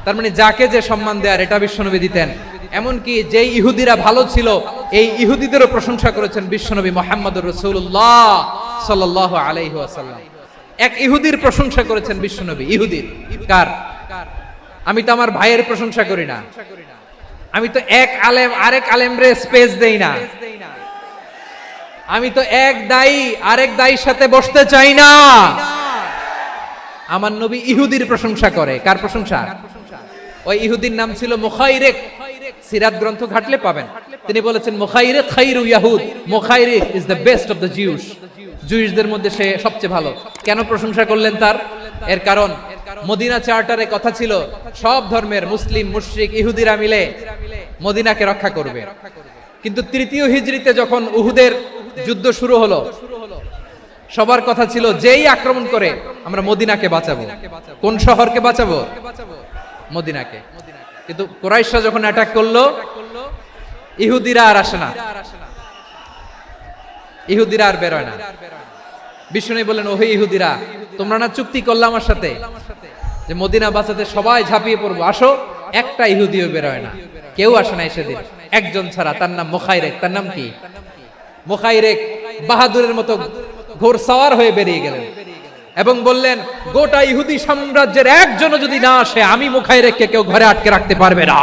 তার মানে যাকে যে সম্মান দেয়ার এটা বিশ্বনবী দিতেন। এমনকি যেই ইহুদিরা ভালো ছিল এই ইহুদিদেরও প্রশংসা করেছেন বিশ্বনবী মুহাম্মদুর রাসূলুল্লাহ সাল্লাল্লাহু আলাইহি ওয়াসাল্লাম। এক ইহুদির প্রশংসা করেছেন বিশ্বনবী। ইহুদির কার? আমি তো আমার ভাইয়ের প্রশংসা করি না, আমি তো এক আলেম আরেক আলেমরে স্পেস দেই না, আমি তো এক দায়ী আরেক দায়ীর সাথে বসতে চাই না। আমার নবী ইহুদির প্রশংসা করে। কার প্রশংসা? ওই ইহুদির নাম ছিল মুখাইরিক। সিরাত গ্রন্থ ঘাটলে পাবেন। তিনি বলেছেন মুখাইরিক খাইরু ইয়াহুদ, Mukhayriq is the best of the Jews. জুইশদের মধ্যে সে সবচেয়ে ভালো। কেন প্রশংসা করলেন তার? এর কারণ মদিনা চার্টারে কথা ছিল সব ধর্মের মুসলিম মুশরিক ইহুদিরা মিলে মদিনাকে রক্ষা করবে। কিন্তু তৃতীয় হিজরিতে যখন উহুদের যুদ্ধ শুরু হলো, সবার কথা ছিল যেই আক্রমণ করে আমরা মদিনাকে বাঁচাবো। কোন শহরকে বাঁচাবো? মদিনাকে। কিন্তু কুরাইশরা যখন অ্যাটাক করলো, ইহুদিরা আর আসে না, ইহুদিরা আর বেরোয় না। বিষ্ণু বললেন, ওহে ইহুদিরা, তোমরা না চুক্তি করলে আমার সাথে যে মদিনা বাঁচাতে সবাই ঝাঁপিয়ে পড়বো, আসো। একটা ইহুদিও বেরোয় না, কেউ আসে না সেদিন, একজন ছাড়া। তার নাম মুখাইরিক। তার নাম কি? মুখাইরিক বাহাদুরের মতো ঘোড়সওয়ার হয়ে বেরিয়ে গেলেন এবং বললেন, গোটা ইহুদি সাম্রাজ্যের একজনও যদি না আসে, আমি মুখাইরিককে কেউ ঘরে আটকে রাখতে পারবে না।